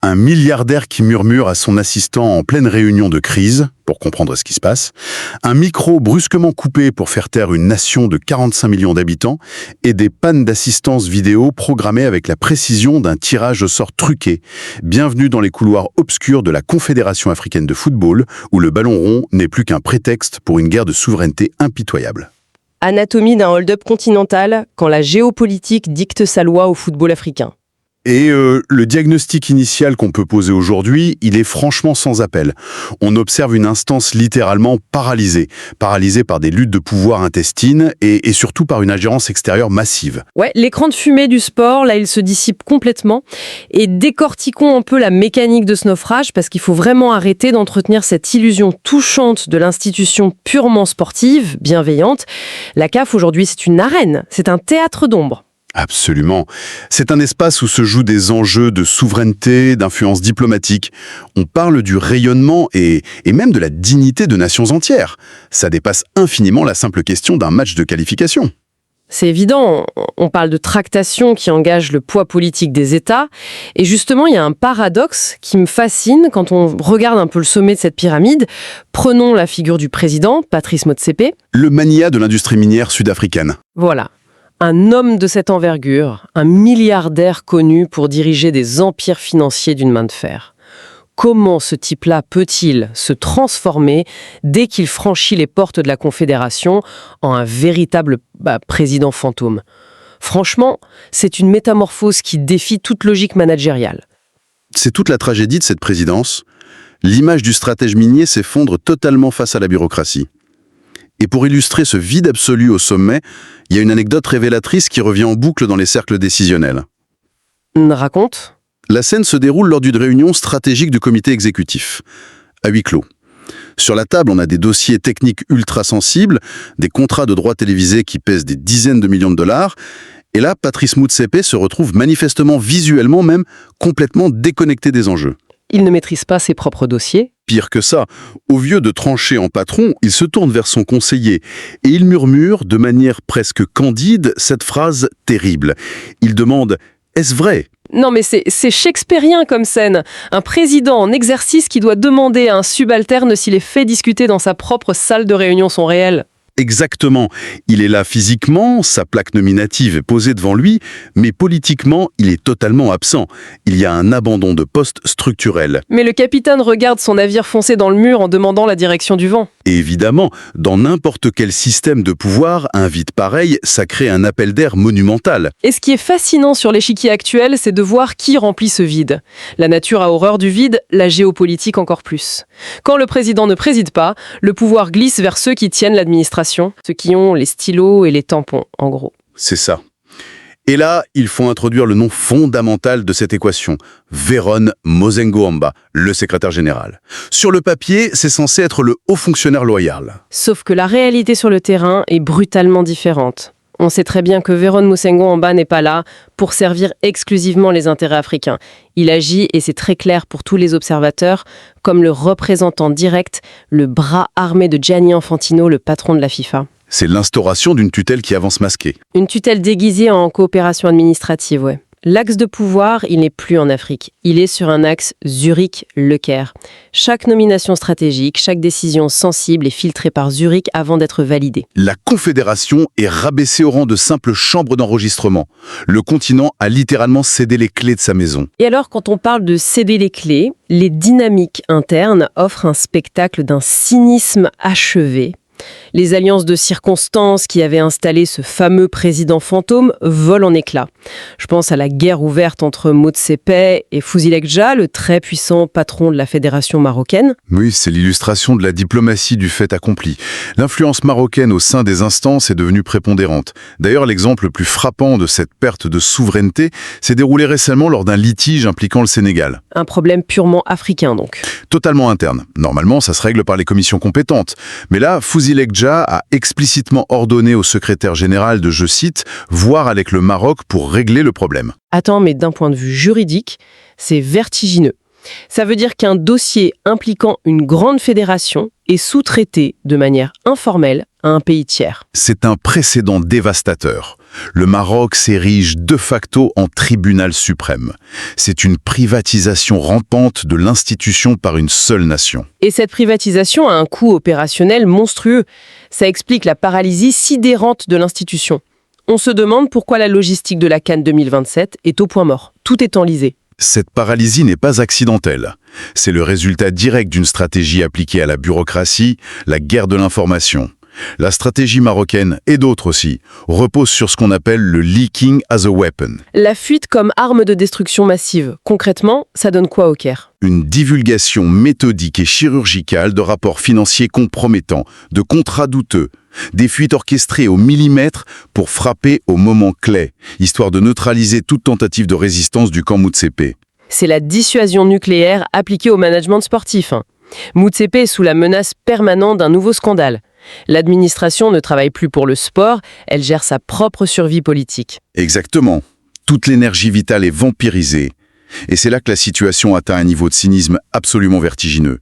Un milliardaire qui murmure à son assistant en pleine réunion de crise, pour comprendre ce qui se passe, un micro brusquement coupé pour faire taire une nation de 45 millions d'habitants, et des pannes d'assistance vidéo programmées avec la précision d'un tirage au sort truqué. Bienvenue dans les couloirs obscurs de la Confédération africaine de football, où le ballon rond n'est plus qu'un prétexte pour une guerre de souveraineté impitoyable. Anatomie d'un hold-up continental quand la géopolitique dicte sa loi au football africain. Et le diagnostic initial qu'on peut poser aujourd'hui, il est franchement sans appel. On observe une instance littéralement paralysée par des luttes de pouvoir intestines et surtout par une ingérence extérieure massive. Ouais, l'écran de fumée du sport, là, il se dissipe complètement. Et décortiquons un peu la mécanique de ce naufrage, parce qu'il faut vraiment arrêter d'entretenir cette illusion touchante de l'institution purement sportive, bienveillante. La CAF, aujourd'hui, c'est une arène, c'est un théâtre d'ombre. Absolument. C'est un espace où se jouent des enjeux de souveraineté, d'influence diplomatique. On parle du rayonnement et même de la dignité de nations entières. Ça dépasse infiniment la simple question d'un match de qualification. C'est évident, on parle de tractation qui engage le poids politique des États. Et justement, il y a un paradoxe qui me fascine quand on regarde un peu le sommet de cette pyramide. Prenons la figure du président, Patrice Motsepe. Le mania de l'industrie minière sud-africaine. Voilà. Un homme de cette envergure, un milliardaire connu pour diriger des empires financiers d'une main de fer. Comment ce type-là peut-il se transformer dès qu'il franchit les portes de la Confédération en un véritable président fantôme ? Franchement, c'est une métamorphose qui défie toute logique managériale. C'est toute la tragédie de cette présidence. L'image du stratège minier s'effondre totalement face à la bureaucratie. Et pour illustrer ce vide absolu au sommet, il y a une anecdote révélatrice qui revient en boucle dans les cercles décisionnels. Raconte. La scène se déroule lors d'une réunion stratégique du comité exécutif, à huis clos. Sur la table, on a des dossiers techniques ultra sensibles, des contrats de droits télévisés qui pèsent des dizaines de millions de dollars, et là, Patrice Motsepe se retrouve manifestement, visuellement même, complètement déconnecté des enjeux. Il ne maîtrise pas ses propres dossiers. Pire que ça, au lieu de trancher en patron, il se tourne vers son conseiller et il murmure de manière presque candide cette phrase terrible. Il demande « Est-ce vrai ?» Non mais c'est shakespearien comme scène. Un président en exercice qui doit demander à un subalterne si les faits discutés dans sa propre salle de réunion sont réels. Exactement. Il est là physiquement, sa plaque nominative est posée devant lui, mais politiquement, il est totalement absent. Il y a un abandon de poste structurel. Mais le capitaine regarde son navire foncer dans le mur en demandant la direction du vent. Et évidemment, dans n'importe quel système de pouvoir, un vide pareil, ça crée un appel d'air monumental. Et ce qui est fascinant sur l'échiquier actuel, c'est de voir qui remplit ce vide. La nature a horreur du vide, la géopolitique encore plus. Quand le président ne préside pas, le pouvoir glisse vers ceux qui tiennent l'administration. Ceux qui ont les stylos et les tampons, en gros. C'est ça. Et là, il faut introduire le nom fondamental de cette équation, Véron Mosengoamba, le secrétaire général. Sur le papier, c'est censé être le haut fonctionnaire loyal. Sauf que la réalité sur le terrain est brutalement différente. On sait très bien que Véron Mosengoamba n'est pas là pour servir exclusivement les intérêts africains. Il agit, et c'est très clair pour tous les observateurs, comme le représentant direct, le bras armé de Gianni Infantino, le patron de la FIFA. C'est l'instauration d'une tutelle qui avance masquée. Une tutelle déguisée en coopération administrative, ouais. L'axe de pouvoir, il n'est plus en Afrique. Il est sur un axe Zurich-Le Caire. Chaque nomination stratégique, chaque décision sensible est filtrée par Zurich avant d'être validée. La Confédération est rabaissée au rang de simple chambre d'enregistrement. Le continent a littéralement cédé les clés de sa maison. Et alors, quand on parle de céder les clés, les dynamiques internes offrent un spectacle d'un cynisme achevé. Les alliances de circonstances qui avaient installé ce fameux président fantôme volent en éclats. Je pense à la guerre ouverte entre Motsepe et Fouzi-Lekja, le très puissant patron de la fédération marocaine. Oui, c'est l'illustration de la diplomatie du fait accompli. L'influence marocaine au sein des instances est devenue prépondérante. D'ailleurs, l'exemple le plus frappant de cette perte de souveraineté s'est déroulé récemment lors d'un litige impliquant le Sénégal. Un problème purement africain, donc. Totalement interne. Normalement, ça se règle par les commissions compétentes. Mais là, Fouzi-Lekja a explicitement ordonné au secrétaire général de, je cite, « voir avec le Maroc pour régler le problème ». Attends, mais d'un point de vue juridique, c'est vertigineux. Ça veut dire qu'un dossier impliquant une grande fédération est sous-traité de manière informelle à un pays tiers. C'est un précédent dévastateur. Le Maroc s'érige de facto en tribunal suprême. C'est une privatisation rampante de l'institution par une seule nation. Et cette privatisation a un coût opérationnel monstrueux. Ça explique la paralysie sidérante de l'institution. On se demande pourquoi la logistique de la CAN 2027 est au point mort. Tout est enlisé. Cette paralysie n'est pas accidentelle. C'est le résultat direct d'une stratégie appliquée à la bureaucratie, la guerre de l'information. La stratégie marocaine, et d'autres aussi, repose sur ce qu'on appelle le leaking as a weapon. La fuite comme arme de destruction massive. Concrètement, ça donne quoi au Caire ? Une divulgation méthodique et chirurgicale de rapports financiers compromettants, de contrats douteux, des fuites orchestrées au millimètre pour frapper au moment clé, histoire de neutraliser toute tentative de résistance du camp Moutsepe. C'est la dissuasion nucléaire appliquée au management sportif. Moutsepe est sous la menace permanente d'un nouveau scandale. L'administration ne travaille plus pour le sport, elle gère sa propre survie politique. Exactement. Toute l'énergie vitale est vampirisée. Et c'est là que la situation atteint un niveau de cynisme absolument vertigineux.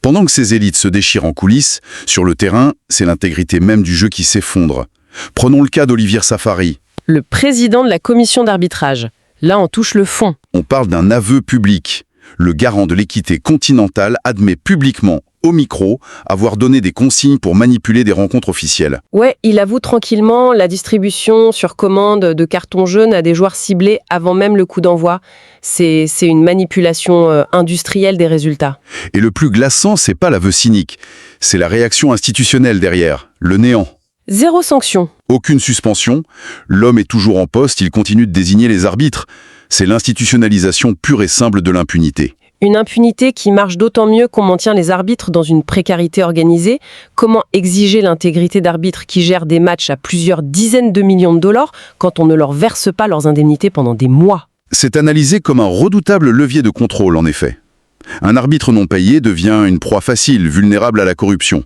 Pendant que ces élites se déchirent en coulisses, sur le terrain, c'est l'intégrité même du jeu qui s'effondre. Prenons le cas d'Olivier Safari. Le président de la commission d'arbitrage. Là, on touche le fond. On parle d'un aveu public. Le garant de l'équité continentale admet publiquement, au micro, avoir donné des consignes pour manipuler des rencontres officielles. Ouais, il avoue tranquillement la distribution sur commande de cartons jaunes à des joueurs ciblés avant même le coup d'envoi. C'est une manipulation industrielle des résultats. Et le plus glaçant, c'est pas l'aveu cynique. C'est la réaction institutionnelle derrière, le néant. 0 sanction. Aucune suspension. L'homme est toujours en poste, il continue de désigner les arbitres. C'est l'institutionnalisation pure et simple de l'impunité. Une impunité qui marche d'autant mieux qu'on maintient les arbitres dans une précarité organisée. Comment exiger l'intégrité d'arbitres qui gèrent des matchs à plusieurs dizaines de millions de dollars quand on ne leur verse pas leurs indemnités pendant des mois ? C'est analysé comme un redoutable levier de contrôle, en effet. Un arbitre non payé devient une proie facile, vulnérable à la corruption.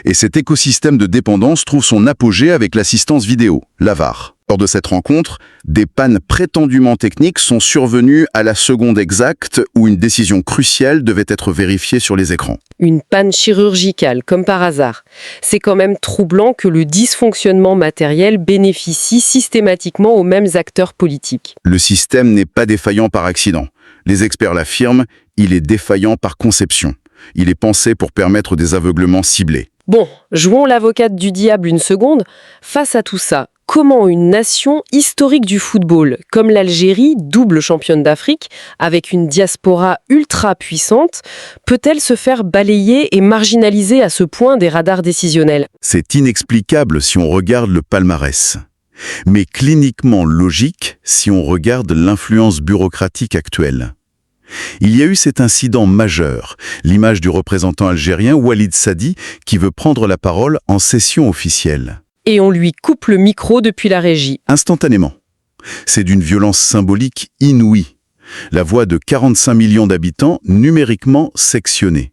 Et cet écosystème de dépendance trouve son apogée avec l'assistance vidéo, la VAR. Lors de cette rencontre, des pannes prétendument techniques sont survenues à la seconde exacte où une décision cruciale devait être vérifiée sur les écrans. Une panne chirurgicale, comme par hasard. C'est quand même troublant que le dysfonctionnement matériel bénéficie systématiquement aux mêmes acteurs politiques. Le système n'est pas défaillant par accident. Les experts l'affirment, il est défaillant par conception. Il est pensé pour permettre des aveuglements ciblés. Bon, jouons l'avocate du diable une seconde. Face à tout ça, comment une nation historique du football, comme l'Algérie, double championne d'Afrique, avec une diaspora ultra puissante, peut-elle se faire balayer et marginaliser à ce point des radars décisionnels ? C'est inexplicable si on regarde le palmarès, mais cliniquement logique si on regarde l'influence bureaucratique actuelle. Il y a eu cet incident majeur, l'image du représentant algérien Walid Sadi qui veut prendre la parole en session officielle. Et on lui coupe le micro depuis la régie. Instantanément. C'est d'une violence symbolique inouïe. La voix de 45 millions d'habitants numériquement sectionnée.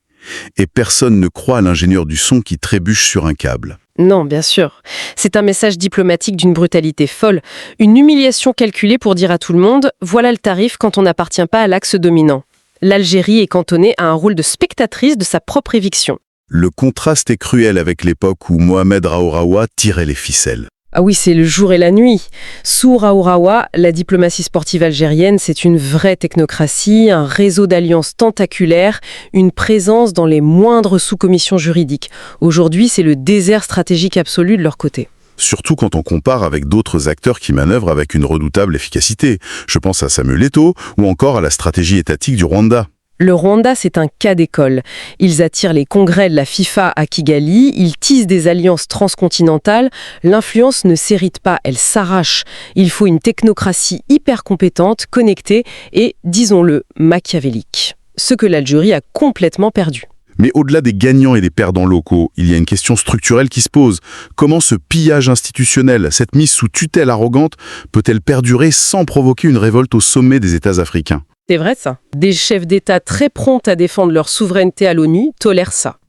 Et personne ne croit à l'ingénieur du son qui trébuche sur un câble. Non, bien sûr. C'est un message diplomatique d'une brutalité folle. Une humiliation calculée pour dire à tout le monde « voilà le tarif quand on n'appartient pas à l'axe dominant ». L'Algérie est cantonnée à un rôle de spectatrice de sa propre éviction. Le contraste est cruel avec l'époque où Mohamed Raouraoua tirait les ficelles. Ah oui, c'est le jour et la nuit. Sous Raouraoua, la diplomatie sportive algérienne, c'est une vraie technocratie, un réseau d'alliances tentaculaires, une présence dans les moindres sous-commissions juridiques. Aujourd'hui, c'est le désert stratégique absolu de leur côté. Surtout quand on compare avec d'autres acteurs qui manœuvrent avec une redoutable efficacité. Je pense à Samuel Eto'o ou encore à la stratégie étatique du Rwanda. Le Rwanda, c'est un cas d'école. Ils attirent les congrès de la FIFA à Kigali, ils tissent des alliances transcontinentales. L'influence ne s'hérite pas, elle s'arrache. Il faut une technocratie hyper compétente, connectée et, disons-le, machiavélique. Ce que l'Algérie a complètement perdu. Mais au-delà des gagnants et des perdants locaux, il y a une question structurelle qui se pose. Comment ce pillage institutionnel, cette mise sous tutelle arrogante, peut-elle perdurer sans provoquer une révolte au sommet des États africains ? C'est vrai ça. Des chefs d'État très prompts à défendre leur souveraineté à l'ONU tolèrent ça.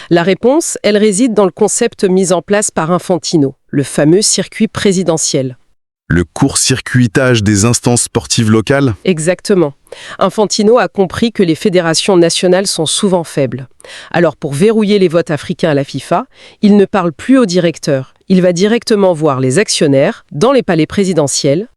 La réponse, elle réside dans le concept mis en place par Infantino, le fameux circuit présidentiel. Le court-circuitage des instances sportives locales ? Exactement. Infantino a compris que les fédérations nationales sont souvent faibles. Alors pour verrouiller les votes africains à la FIFA, il ne parle plus au directeur, Il va directement voir les actionnaires dans les palais présidentiels.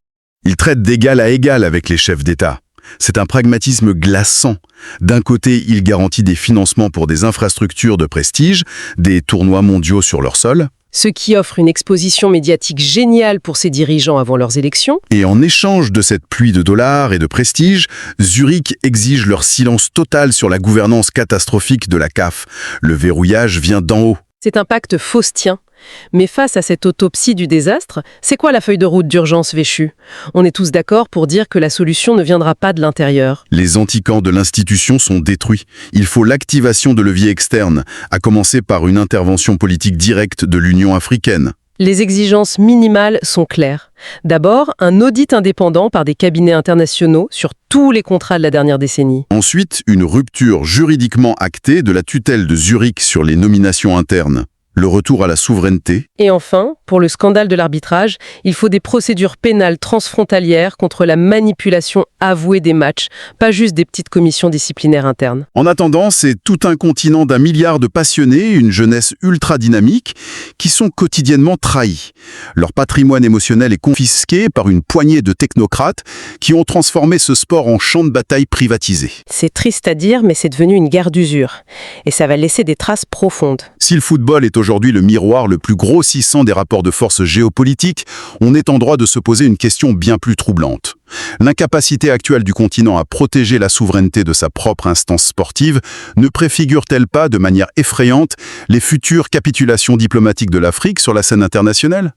Il traite d'égal à égal avec les chefs d'État. C'est un pragmatisme glaçant. D'un côté, il garantit des financements pour des infrastructures de prestige, des tournois mondiaux sur leur sol. Ce qui offre une exposition médiatique géniale pour ses dirigeants avant leurs élections. Et en échange de cette pluie de dollars et de prestige, Zurich exige leur silence total sur la gouvernance catastrophique de la CAF. Le verrouillage vient d'en haut. C'est un pacte faustien. Mais face à cette autopsie du désastre, c'est quoi la feuille de route d'urgence véchue? On est tous d'accord pour dire que la solution ne viendra pas de l'intérieur. Les anticorps de l'institution sont détruits. Il faut l'activation de leviers externes, à commencer par une intervention politique directe de l'Union africaine. Les exigences minimales sont claires. D'abord, un audit indépendant par des cabinets internationaux sur tous les contrats de la dernière décennie. Ensuite, une rupture juridiquement actée de la tutelle de Zurich sur les nominations internes. Le retour à la souveraineté. Et enfin, pour le scandale de l'arbitrage, il faut des procédures pénales transfrontalières contre la manipulation avouée des matchs, pas juste des petites commissions disciplinaires internes. En attendant, c'est tout un continent d'1 milliard de passionnés, une jeunesse ultra dynamique, qui sont quotidiennement trahis. Leur patrimoine émotionnel est confisqué par une poignée de technocrates qui ont transformé ce sport en champ de bataille privatisé. C'est triste à dire, mais c'est devenu une guerre d'usure. Et ça va laisser des traces profondes. Si le football est aujourd'hui le miroir le plus grossissant des rapports de force géopolitiques, on est en droit de se poser une question bien plus troublante. L'incapacité actuelle du continent à protéger la souveraineté de sa propre instance sportive ne préfigure-t-elle pas de manière effrayante les futures capitulations diplomatiques de l'Afrique sur la scène internationale ?